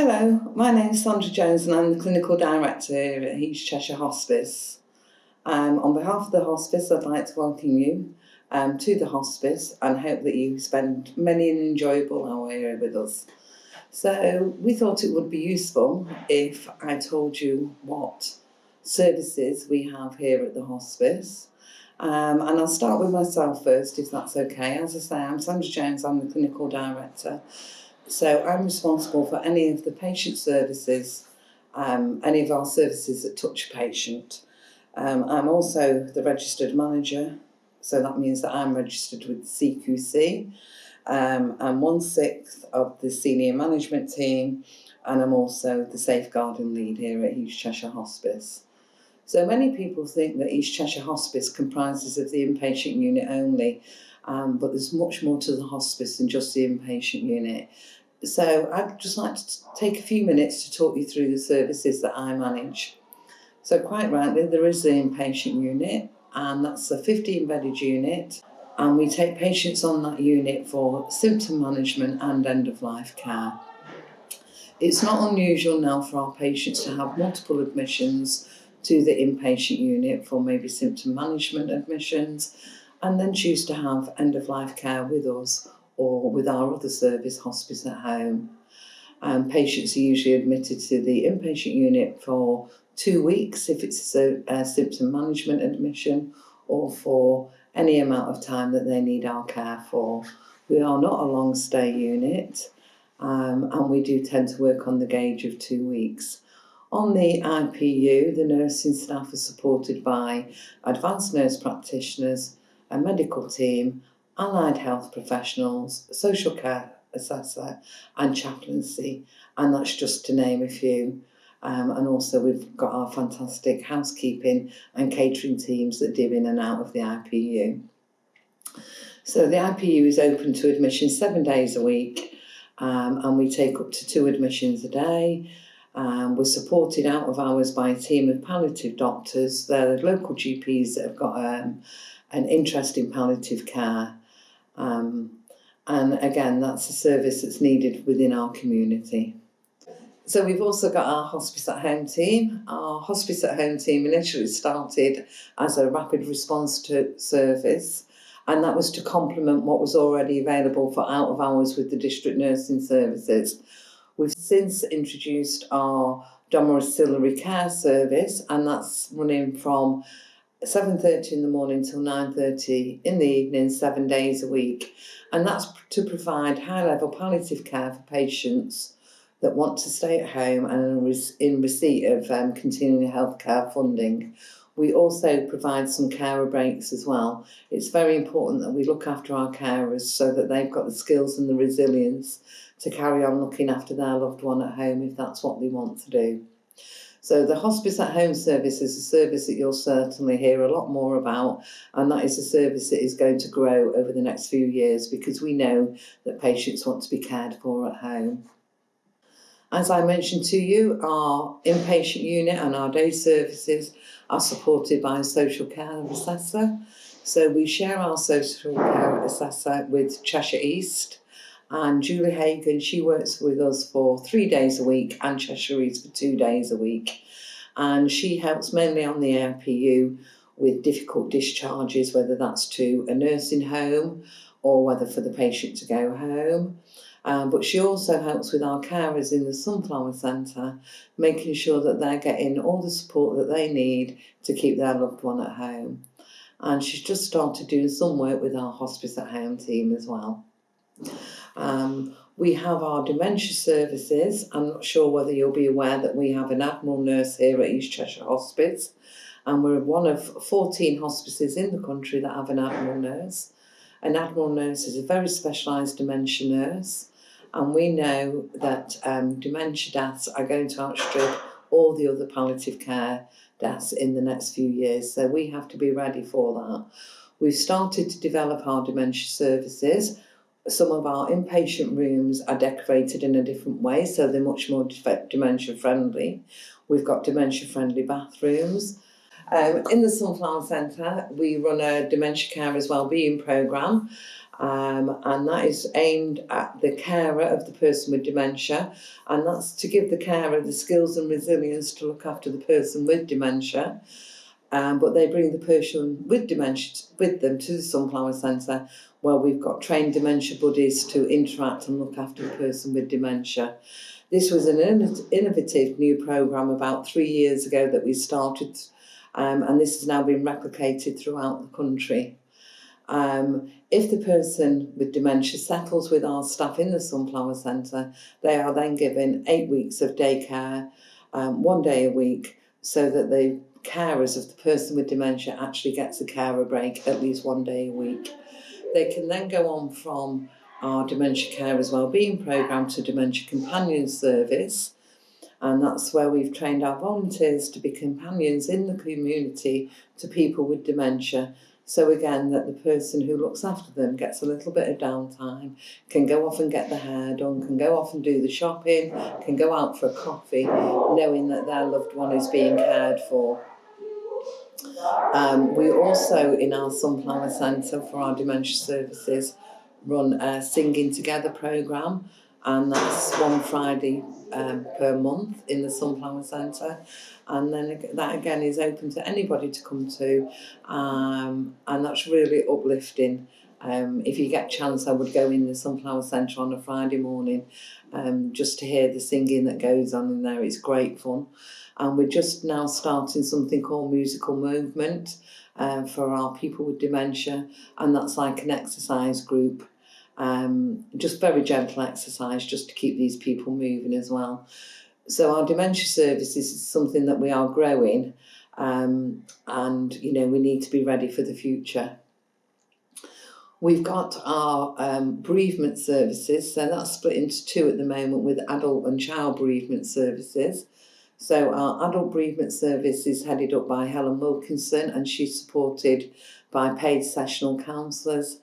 Hello, my name's Sandra Jones and I'm the Clinical Director here at East Cheshire Hospice. On behalf of the hospice, I'd like to welcome you to the hospice and hope that you spend many an enjoyable hour here with us. So we thought it would be useful if I told you what services we have here at the hospice. And I'll start with myself first, if that's okay. As I say, I'm Sandra Jones, I'm the Clinical Director. So I'm responsible for any of the patient services, any of our services that touch a patient. I'm also the registered manager, so that means that I'm registered with CQC. I'm 1/6 of the senior management team, and I'm also the safeguarding lead here at East Cheshire Hospice. So many people think that East Cheshire Hospice comprises of the inpatient unit only, but there's much more to the hospice than just the inpatient unit. So I'd just like to take a few minutes to talk you through the services that I manage. So quite rightly, there is the inpatient unit, and that's a 15-bedded unit, and we take patients on that unit for symptom management and end-of-life care. It's not unusual now for our patients to have multiple admissions to the inpatient unit for maybe symptom management admissions, and then choose to have end-of-life care with us or with our other service, Hospice at Home. Patients are usually admitted to the inpatient unit for 2 weeks if it's a symptom management admission, or for any amount of time that they need our care for. We are not a long stay unit, and we do tend to work on the gauge of 2 weeks. On the IPU, the nursing staff are supported by advanced nurse practitioners, a medical team, allied health professionals, social care assessor and chaplaincy, and that's just to name a few. And also we've got our fantastic housekeeping and catering teams that dip in and out of the IPU. So the IPU is open to admission 7 days a week, and we take up to 2 admissions a day. We're supported out of hours by a team of palliative doctors. They're the local GPs that have got an interest in palliative care. And again, that's a service that's needed within our community. So we've also got our Hospice at Home team. Our Hospice at Home team initially started as a rapid response service, and that was to complement what was already available for out of hours with the district nursing services. We've since introduced our domiciliary care service, and that's running from 7:30 in the morning till 9:30 in the evening, 7 days a week. And that's to provide high-level palliative care for patients that want to stay at home and are in receipt of continuing healthcare funding. We also provide some carer breaks as well. It's very important that we look after our carers so that they've got the skills and the resilience to carry on looking after their loved one at home if that's what they want to do. So the Hospice at Home service is a service that you'll certainly hear a lot more about, and that is a service that is going to grow over the next few years because we know that patients want to be cared for at home. As I mentioned to you, our inpatient unit and our day services are supported by a social care assessor. So we share our social care assessor with Cheshire East, and Julie Hagan, she works with us for 3 days a week and Cheshire East for 2 days a week. And she helps mainly on the IPU with difficult discharges, whether that's to a nursing home or whether for the patient to go home. But she also helps with our carers in the Sunflower Centre, making sure that they're getting all the support that they need to keep their loved one at home. And she's just started doing some work with our Hospice at Home team as well. We have our dementia services. I'm not sure whether you'll be aware that we have an Admiral nurse here at East Cheshire Hospice, and we're one of 14 hospices in the country that have an Admiral nurse. An Admiral nurse is a very specialised dementia nurse, and we know that dementia deaths are going to outstrip all the other palliative care deaths in the next few years, so we have to be ready for that. We've started to develop our dementia services. Some of our inpatient rooms are decorated in a different way, so they're much more dementia friendly. We've got dementia friendly bathrooms. In the Sunflower Centre, we run a dementia carers wellbeing programme, and that is aimed at the carer of the person with dementia, and that's to give the carer the skills and resilience to look after the person with dementia. But they bring the person with dementia with them to the Sunflower Centre, where we've got trained dementia buddies to interact and look after the person with dementia. This was an innovative new programme about 3 years ago that we started, and this has now been replicated throughout the country. If the person with dementia settles with our staff in the Sunflower Centre, they are then given 8 weeks of daycare, 1 day a week, so that the carers of the person with dementia actually gets a carer break at least 1 day a week. They can then go on from our Dementia Carers Wellbeing Programme to Dementia Companion Service, and that's where we've trained our volunteers to be companions in the community to people with dementia. So again, that the person who looks after them gets a little bit of downtime, can go off and get the hair done, can go off and do the shopping, can go out for a coffee, knowing that their loved one is being cared for. We also, in our Sunflower Centre for our dementia services, run a Singing Together programme, and that's one Friday per month in the Sunflower Centre, and then that again is open to anybody to come to, and that's really uplifting. If you get a chance, I would go in the Sunflower Centre on a Friday morning just to hear the singing that goes on in there. It's great fun. And we're just now starting something called Musical Movement for our people with dementia, and that's like an exercise group, just very gentle exercise just to keep these people moving as well. So our dementia services is something that we are growing, and we need to be ready for the future. We've got our bereavement services, so that's split into two at the moment with adult and child bereavement services. So our adult bereavement service is headed up by Helen Wilkinson, and she's supported by paid sessional counsellors.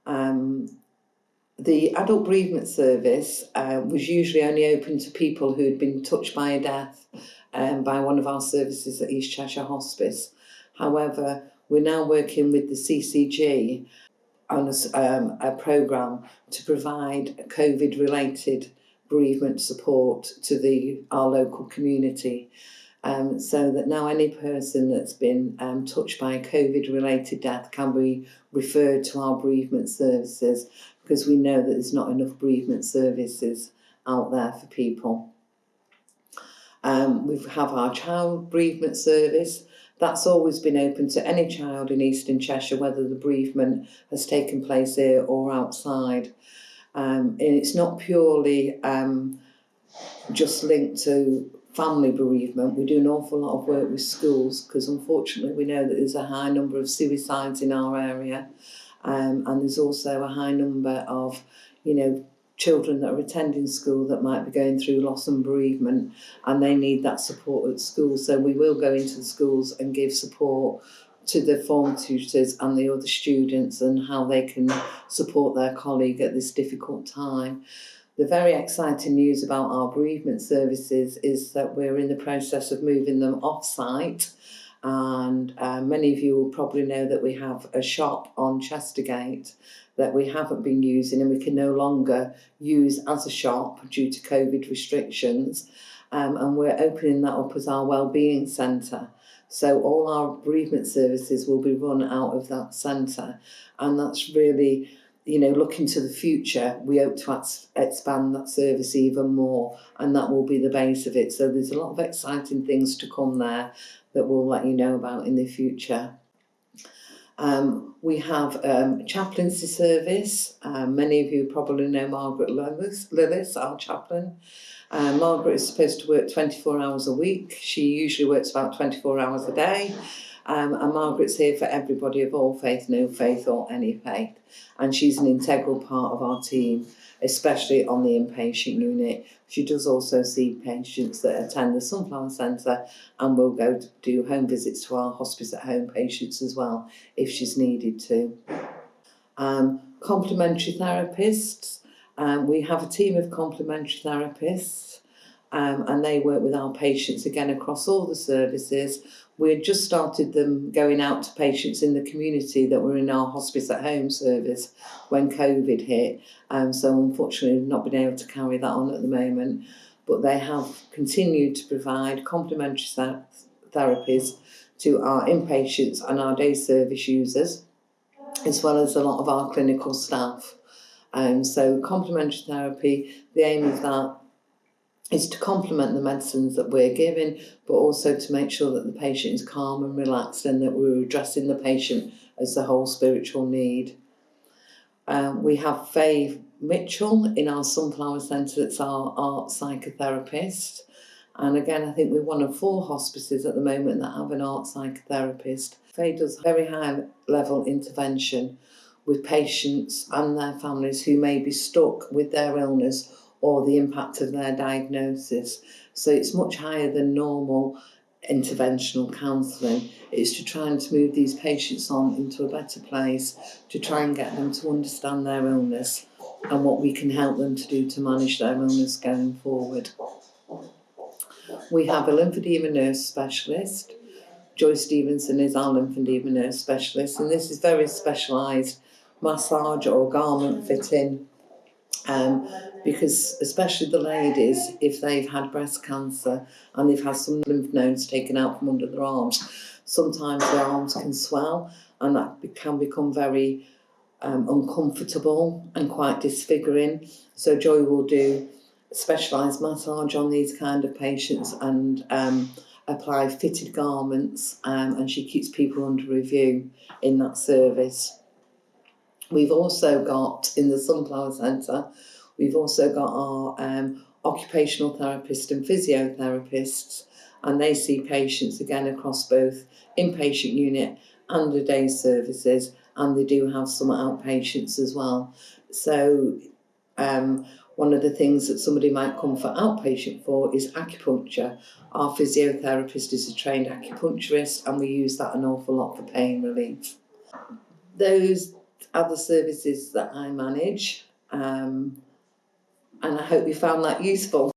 The adult bereavement service was usually only open to people who had been touched by a death by one of our services at East Cheshire Hospice. However, we're now working with the CCG on a programme to provide COVID-related bereavement support to our local community, so that now any person that's been touched by a COVID-related death can be referred to our bereavement services, because we know that there's not enough bereavement services out there for people. We have our child bereavement service. That's always been open to any child in Eastern Cheshire, whether the bereavement has taken place here or outside. And it's not purely just linked to family bereavement. We do an awful lot of work with schools, because unfortunately we know that there's a high number of suicides in our area, and there's also a high number of children that are attending school that might be going through loss and bereavement, and they need that support at school. So we will go into the schools and give support to the form tutors and the other students, and how they can support their colleague at this difficult time. The very exciting news about our bereavement services is that we're in the process of moving them off-site, and many of you will probably know that we have a shop on Chestergate that we haven't been using, and we can no longer use as a shop due to COVID restrictions, and we're opening that up as our wellbeing centre. So all our bereavement services will be run out of that centre, and that's really, looking to the future, we hope to expand that service even more, and that will be the base of it. So there's a lot of exciting things to come there that we'll let you know about in the future. We have a chaplaincy service. Many of you probably know Margaret Lillis, our chaplain. Margaret is supposed to work 24 hours a week. She usually works about 24 hours a day. And Margaret's here for everybody of all faith, no faith or any faith. And she's an integral part of our team, especially on the inpatient unit. She does also see patients that attend the Sunflower Centre, and will go to do home visits to our hospice at home patients as well, if she's needed to. Complementary therapists. We have a team of complementary therapists. and they work with our patients again across all the services. We had just started them going out to patients in the community that were in our hospice at home service when COVID hit. So unfortunately we've not been able to carry that on at the moment, but they have continued to provide complementary therapies to our inpatients and our day service users, as well as a lot of our clinical staff. So complementary therapy, the aim of that is to complement the medicines that we're giving, but also to make sure that the patient is calm and relaxed and that we're addressing the patient as the whole spiritual need. We have Faye Mitchell in our Sunflower Centre, that's our art psychotherapist. And again, I think we're one of 4 hospices at the moment that have an art psychotherapist. Faye does very high level intervention with patients and their families who may be stuck with their illness or the impact of their diagnosis. So it's much higher than normal interventional counselling. It's to try and move these patients on into a better place, to try and get them to understand their illness and what we can help them to do to manage their illness going forward. We have a lymphedema nurse specialist. Joy Stevenson is our lymphedema nurse specialist, and this is very specialised massage or garment fitting, because especially the ladies, if they've had breast cancer and they've had some lymph nodes taken out from under their arms, sometimes their arms can swell and that can become very uncomfortable and quite disfiguring. So Joy will do specialised massage on these kind of patients and apply fitted garments, and she keeps people under review in that service. We've also got, in the Sunflower Centre, we've also got our occupational therapists and physiotherapists, and they see patients again across both inpatient unit and the day services, and they do have some outpatients as well. So one of the things that somebody might come for outpatient for is acupuncture. Our physiotherapist is a trained acupuncturist, and we use that an awful lot for pain relief. Those are the services that I manage, and I hope you found that useful.